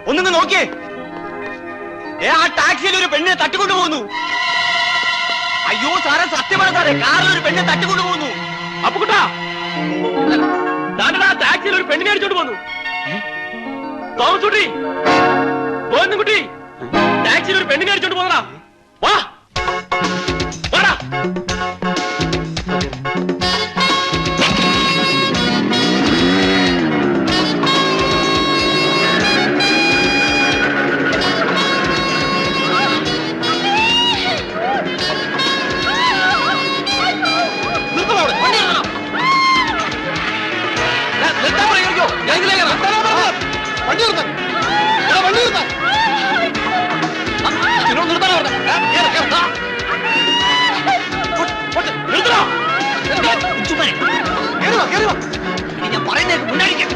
ഒന്നിങ്ങ് നോക്കിയേ. ആ ടാക്സിയിൽ ഒരു പെണ്ണിനെ തട്ടിക്കൊണ്ടു പോകുന്നു. അയ്യോ സാറേ, സത്യമാണ് സാറേ, കാറിൽ ഒരു പെണ്ണിനെ തട്ടിക്കൊണ്ടു പോകുന്നു. അപ്പൊ കുട്ടാ ടാക്സിയിൽ ഒരു പെണ്ണിനെ അടിച്ചോണ്ട് പോന്നു. തോമസ് കുട്ടി, ഗോവിന്ദൻ കുട്ടി, ടാക്സിയിൽ ഒരു പെണ്ണിനെ അടിച്ചോണ്ട് പോന്നടാ. വാ വാടാ. ഞാൻ പറയുന്നേക്ക് മുന്നടിക്കും.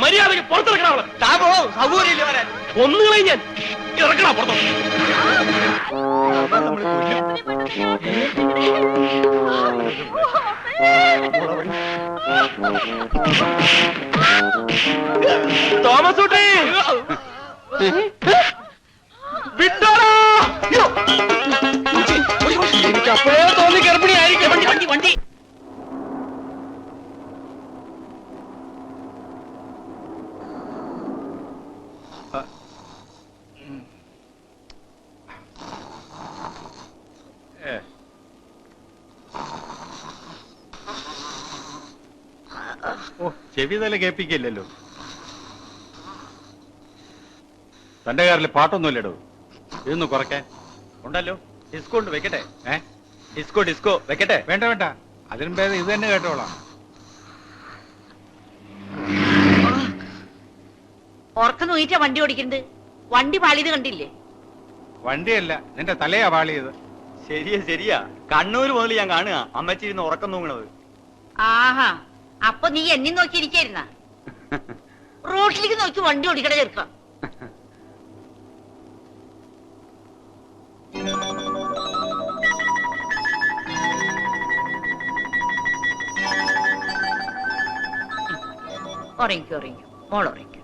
മര്യാദക്ക് പുറത്തിറക്കണം. സൗകര്യം വരാൻ ഒന്നുകളെ ഞാൻ ഇറക്കണ പുറത്തോ. തോമസ് കുട്ടി വിട്ടോടാ. എനിക്ക് അപ്പോഴേ തോന്നി ഗർഭിണിയായിരിക്കും. വണ്ടി വണ്ടി വണ്ടി. ചെവി തല കേൾപ്പിക്കില്ലല്ലോ. തന്റെ കാറിൽ പാട്ടൊന്നുമില്ലടോ. ഇതൊന്ന് കുറയ്ക്കാൻ ഉണ്ടല്ലോ. ഡിസ്കോ ഉണ്ട്, വെക്കട്ടെ? ഡിസ്കോ ഡിസ്കോ വെക്കട്ടെ? വേണ്ട വേണ്ട, അതിനും ഭേദം ഇത് തന്നെ കേട്ടോളാം. ഉറക്കം നോയിട്ടാ വണ്ടി ഓടിക്കുന്നത്. വണ്ടി പാളിയത് കണ്ടില്ലേ? വണ്ടിയല്ല, നിന്റെ തലയാ പാളിയത്. ശരിയാ ശരിയാ, കണ്ണൂര് മുതൽ ഞാൻ കാണുക അമ്മച്ചിരുന്ന് ഉറക്കം തൂങ്ങണത്. ആഹാ, അപ്പൊ നീ എന്നെ നോക്കിയിരിക്കായിരുന്ന? റോഡിലേക്ക് നോക്കി വണ്ടി ഓടിക്കട ചേർക്കാം. ഉറങ്ങിക്കോ ഉറങ്ങിക്കോ മോൾ ഉറങ്ങിക്കോ.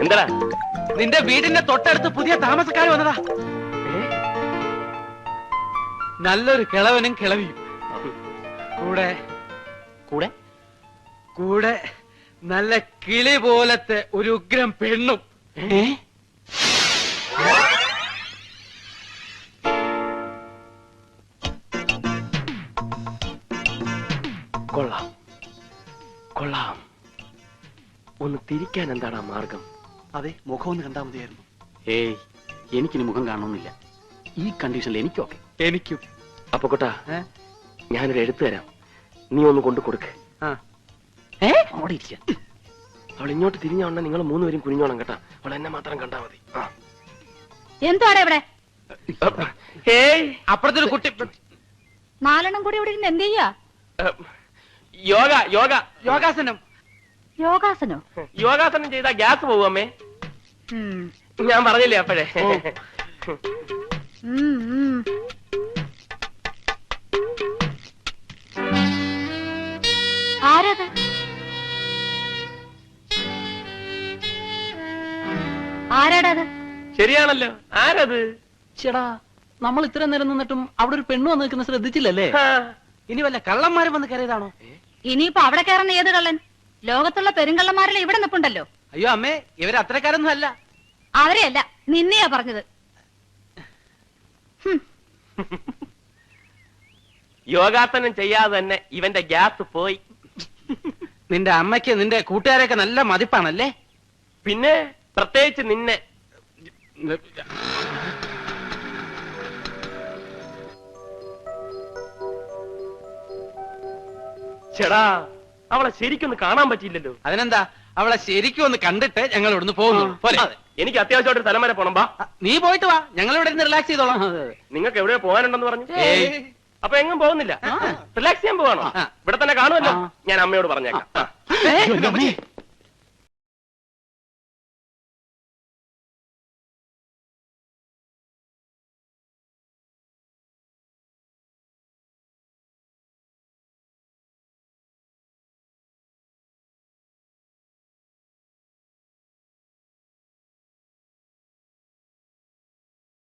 എന്താ നിന്റെ വീടിന്റെ തൊട്ടടുത്ത് പുതിയ താമസക്കാർ വന്നതാ. നല്ലൊരു കിളവനും കിളവിയും കൂടെ കൂടെ കൂടെ നല്ല കിളി പോലത്തെ ഒരു ഉഗ്രം പെണ്ണും. കൊള്ളാം കൊള്ളാം. ഒന്ന് തിരിക്കാൻ എന്താണ് ആ മാർഗം? അതെ, മുഖം ഒന്ന് കണ്ടാൽ മതിയായിരുന്നു. ഏയ്, എനിക്കിനി മുഖം കാണണമെന്നില്ല. ഈ കണ്ടീഷനിൽ എനിക്കൊക്കെ. എനിക്കും. അപ്പൊ കൊട്ടാ, ഞാനൊരു എഴുത്ത് തരാം, നീ ഒന്ന് കൊണ്ടു കൊടുക്ക്. അവിടെ ഇരിക്ക. അവൾ ഇങ്ങോട്ട് തിരിഞ്ഞോണ്ട നിങ്ങൾ മൂന്നുപേരും കുനിഞ്ഞോണം കേട്ടാ. അവൾ എന്നെ മാത്രം കണ്ടാ മതി. എന്താണ് ഇവിടെ? അപ്പുറത്തൊരു കുട്ടി. നാലെണ്ണം കൂടി ഇവിടെ ഇരുന്ന് എന്ത് ചെയ്യാ? യോഗ യോഗ യോഗാസനം. യോഗാസനോ? യോഗാസനം ചെയ്താ ഗ്യാസ് പോകും അമ്മേ. ഞാൻ പറഞ്ഞില്ലേ അപ്പോഴേ. ആരത്? ആരാടത്? ശരിയാണല്ലോ, ആരത്? ചേടാ, നമ്മൾ ഇത്ര നേരം നിന്നിട്ടും അവിടെ ഒരു പെണ്ണ് വന്ന് നിൽക്കുന്ന ശ്രദ്ധിച്ചില്ലല്ലേ? ഇനി വല്ല കള്ളന്മാരും വന്ന് കയറിയതാണോ? ഇനിയിപ്പോ അവിടെ കയറുന്ന ഏത് കള്ളൻ? ലോകത്തുള്ള പെരുങ്കള്ളന്മാരെല്ലാം ഇവിടെ നിപ്പുണ്ടല്ലോ. അയ്യോ അമ്മേ, ഇവര് അത്രക്കാരൊന്നും അല്ല. അവരെയല്ല, നിന്നെയാ പറഞ്ഞത്. യോഗാസനം ചെയ്യാതെ തന്നെ ഇവന്റെ ഗ്യാസ് പോയി. നിന്റെ അമ്മയ്ക്ക് നിന്റെ കൂട്ടുകാരെയൊക്കെ നല്ല മതിപ്പാണല്ലേ? പിന്നെ പ്രത്യേകിച്ച് നിന്നെ. ചേടാ, അവളെ ശരിക്കൊന്ന് കാണാൻ പറ്റിയില്ലല്ലോ. അതിനെന്താ, അവളെ ശരിക്കും ഒന്ന് കണ്ടിട്ട് ഞങ്ങൾ ഇവിടുന്ന് പോകുന്നു പോലെ. എനിക്ക് അത്യാവശ്യമായിട്ട് സ്ഥലം വരെ പോണം. വാ, നീ പോയിട്ട് വാ, ഞങ്ങൾ ഇവിടെ ഇരുന്ന് റിലാക്സ് ചെയ്തോളാം. നിങ്ങൾക്ക് എവിടെയോ പോകാനുണ്ടെന്ന് പറഞ്ഞു. ഏയ്. അപ്പൊ എങ്ങും പോകുന്നില്ല, റിലാക്സ് ചെയ്യാൻ പോവാണോ? ഇവിടെ തന്നെ കാണുമല്ലോ. ഞാൻ അമ്മയോട് പറഞ്ഞേക്കാം.